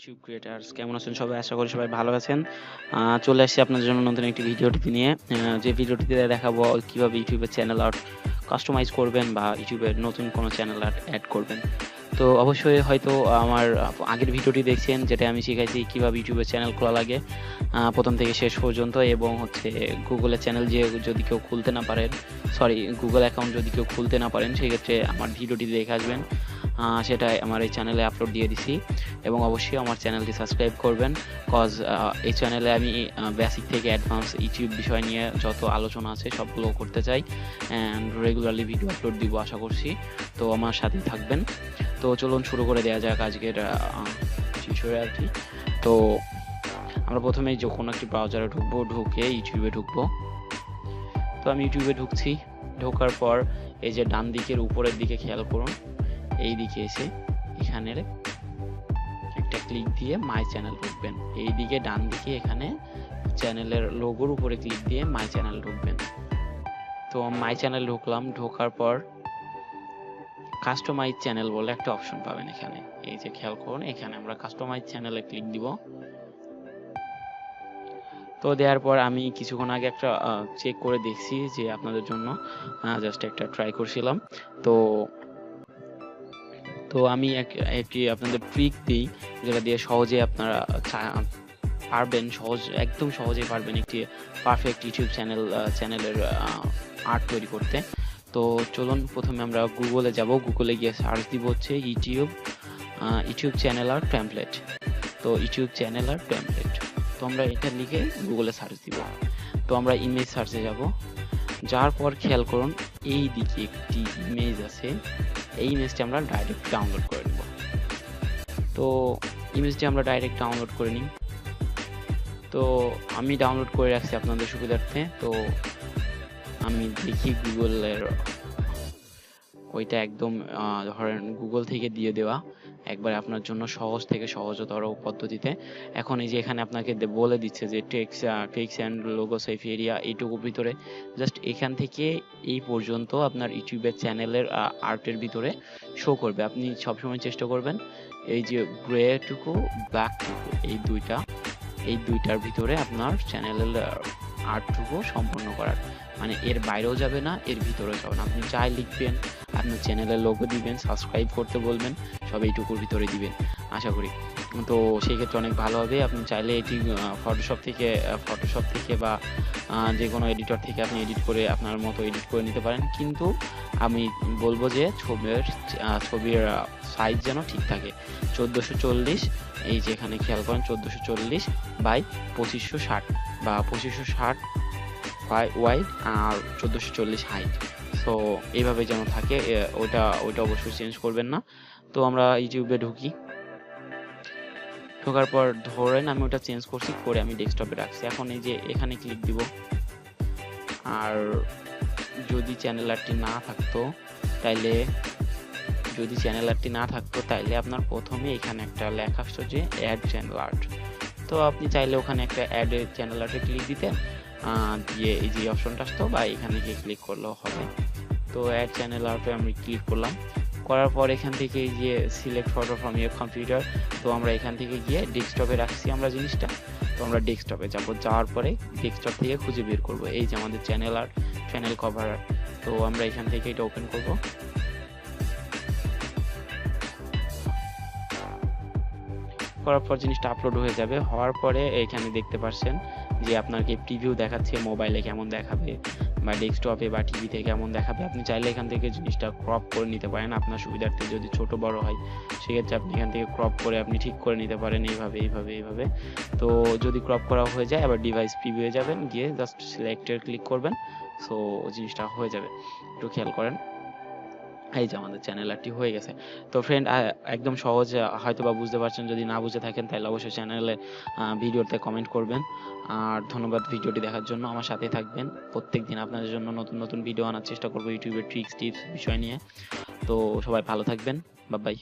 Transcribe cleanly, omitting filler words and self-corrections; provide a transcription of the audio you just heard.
YouTube creators কেমন আছেন সবাই? আশা করি সবাই ভালো আছেন। চলে আসছি আপনাদের জন্য নতুন একটি ভিডিওটি নিয়ে। যে ভিডিওটিতে দেখাবো কিভাবে ইউটিউবের চ্যানেল আর্ট কাস্টমাইজ করবেন বা ইউটিউবের নতুন কোনো চ্যানেল আর্ট অ্যাড করবেন। তো অবশ্যই হয়তো আমার আগের ভিডিওটি দেখছেন, যেটা আমি শিখাইছি কিভাবে ইউটিউবের চ্যানেল খোলা লাগে প্রথম থেকে শেষ পর্যন্ত, এবং গুগলের চ্যানেল যদি কেউ খুলতে না পারেন, গুগল অ্যাকাউন্ট যদি কেউ খুলতে না পারেন, সেক্ষেত্রে আমার ভিডিওটি দেখে আসবেন। সেটা আমার এই চ্যানেলে আপলোড দিয়ে দিছি, এবং অবশ্যই আমার চ্যানেলটি সাবস্ক্রাইব করবেন, কজ এই চ্যানেলে আমি বেসিক থেকে অ্যাডভান্স ইউটিউব বিষয় নিয়ে যত আলোচনা আছে সবগুলো করতে চাই, অ্যান্ড রেগুলারলি ভিডিও আপলোড দিব আশা করছি। তো আমার সাথেই থাকবেন। তো চলুন শুরু করে দেওয়া যাক আজকের টিউটোরিয়ালটি। তো আমরা প্রথমেই যখন একটি ব্রাউজারে ঢুকে ইউটিউবে ঢুকবো। তো আমি ইউটিউবে ঢুকছি। ঢোকার পর এই যে ডান দিকের উপরের দিকে খেয়াল করুন, এই দিকে এসে এখানে একটা ক্লিক দিয়ে মাই চ্যানেল ঢুকবেন। এই দিকে ডান দিকে এখানে চ্যানেলের লোগোর উপরে ক্লিক দিয়ে মাই চ্যানেল ঢুকবেন। তো মাই চ্যানেল ঢুকলাম। ঢোকার পর কাস্টমাইজ চ্যানেল বলে একটা অপশন পাবেন এখানে। এই যে খেয়াল করুন, এখানে আমরা কাস্টমাইজ চ্যানেলে ক্লিক দিব। তো দেওয়ার পর আমি কিছুক্ষণ আগে একটা চেক করে দেখছি, যে আপনাদের জন্য জাস্ট একটা ট্রাই করছিলাম। তো আমি একটি আপনাদের ট্রিক দিই, যেটা দিয়ে সহজে আপনারা পারবেন, একদম সহজেই পারবেন একটি পারফেক্ট ইউটিউব চ্যানেলের আর্ট তৈরি করতে। তো চলুন প্রথমে আমরা গুগলে যাব। গুগলে গিয়ে সার্চ দিব হচ্ছে ইউটিউব চ্যানেল আর্ট টেমপ্লেট। তো ইউটিউব চ্যানেল আর্ট টেমপ্লেট, তো আমরা এটা লিখে গুগলে সার্চ দিব। তো আমরা ইমেজ সার্চে যাব। যার পর খেয়াল করুন, এই দিকে একটি ইমেজ আছে। এই ইমেজটি আমরা ডাইরেক্ট ডাউনলোড করে নেব। তো ইমেজটি আমরা ডাইরেক্ট ডাউনলোড করে নিই। তো আমি ডাউনলোড করে রাখছি আপনাদের সুবিধার্থে। তো আমি দেখি গুগলের ওইটা একদম ধরেন গুগল থেকে দিয়ে দেওয়া, একবার আপনার জন্য সহজ থেকে সহজতর পদ্ধতিতে। এখন এই যে এখানে আপনাকে বলে দিচ্ছে যে text and logo safe area, এইটুকুর ভিতরে জাস্ট এখান থেকে এই পর্যন্ত আপনার ইউটিউবের চ্যানেলের আর্টের ভিতরে শো করবে। আপনি সবসময় চেষ্টা করবেন এই যে গ্রে টুকু ব্ল্যাক টুকু, এই দুইটার ভিতরে আপনার চ্যানেলের আর্টটুকু সম্পূর্ণ করার, মানে এর বাইরেও যাবে না, এর ভিতরেও যাবে না। আপনি যাই লিখবেন, আপনার চ্যানেলের লোগো দিবেন, সাবস্ক্রাইব করতে বলবেন, সব এইটুকুর ভিতরে দিবেন আশা করি। তো সেই ক্ষেত্রে অনেক ভালো হবে। আপনি চাইলে এটি ফটোশপ থেকে বা যে কোনো এডিটর থেকে আপনি এডিট করে আপনার মতো এডিট করে নিতে পারেন, কিন্তু আমি বলবো যে ছবির সাইজ যেন ঠিক থাকে। 1440, এই যে এখানে খেয়াল করেন 1440 বাই 2560 বা 2560 ওয়াইড আর 1440 হাইট। সো এইভাবে যেন থাকে, ওইটা অবশ্যই চেঞ্জ করবেন না। তো আমরা ইউটিউবে ঢোকার পর ধরেন আমি ওটা চেঞ্জ করছি, করে আমি ডেস্কটপে রাখছি। এখন এই যে এখানে ক্লিক দিব। আর যদি চ্যানেল আর্টটি না থাকতো তাইলে আপনার প্রথমে এখানে একটা লেখা আসতো যে অ্যাড চ্যানেল আর্ট। তো আপনি চাইলে ওখানে একটা অ্যাড চ্যানেল আর্টে ক্লিক দিতেন, দিয়ে এই যে অপশনটা আসতো, বা এখানে গিয়ে ক্লিক করলেও হবে। তো অ্যাড চ্যানেল আর্টে আমি ক্লিক করলাম। করার পর এখান থেকে এই যে select photo from your computer, তো আমরা এখান থেকে গিয়ে ডেস্কটপে রাখছি আমরা জিনিসটা। তো আমরা ডেস্কটপে যাওয়ার পরে ডেস্কটপ থেকে খুঁজে বের করব এই যে আমাদের channel art, channel cover art. তো আমরা এখান থেকে এটা ওপেন করব। করার পর জিনিসটা আপলোড হয়ে যাবে। হওয়ার পরে এখানে দেখতে পাচ্ছেন যে আপনাকে প্রিভিউ দেখাচ্ছে, মোবাইলে কেমন দেখাবে বা ডেস্কটপে বা টিভিতে কেমন দেখাবে। আপনি চাইলে এখান থেকে জিনিসটা ক্রপ করে নিতে পারেন আপনার সুবিধার্থে। যদি ছোট বড় হয় সেক্ষেত্রে আপনি এখান থেকে ক্রপ করে আপনি ঠিক করে নিতে পারেন, এইভাবে। তো যদি ক্রপ করা হয়ে যায়, আবার ডিভাইস প্রিভিউয়ে যাবেন, গিয়ে জাস্ট সিলেক্টে ক্লিক করবেন। সো জিনিসটা হয়ে যাবে, একটু খেয়াল করেন। এই যে আমাদের চ্যানেল আর্টটি হয়ে গেছে। তো ফ্রেন্ড, একদম সহজ, হয়তো বা বুঝতে পারছেন। যদি না বুঝে থাকেন তাহলে অবশ্যই চ্যানেলে ভিডিওতে কমেন্ট করবেন। আর ধন্যবাদ ভিডিওটি দেখার জন্য। আমার সাথে থাকবেন, প্রত্যেকদিন আপনাদের জন্য নতুন ভিডিও আনার চেষ্টা করবো ইউটিউবের ট্রিক্স টিপস বিষয় নিয়ে। তো সবাই ভালো থাকবেন, বাই বাই।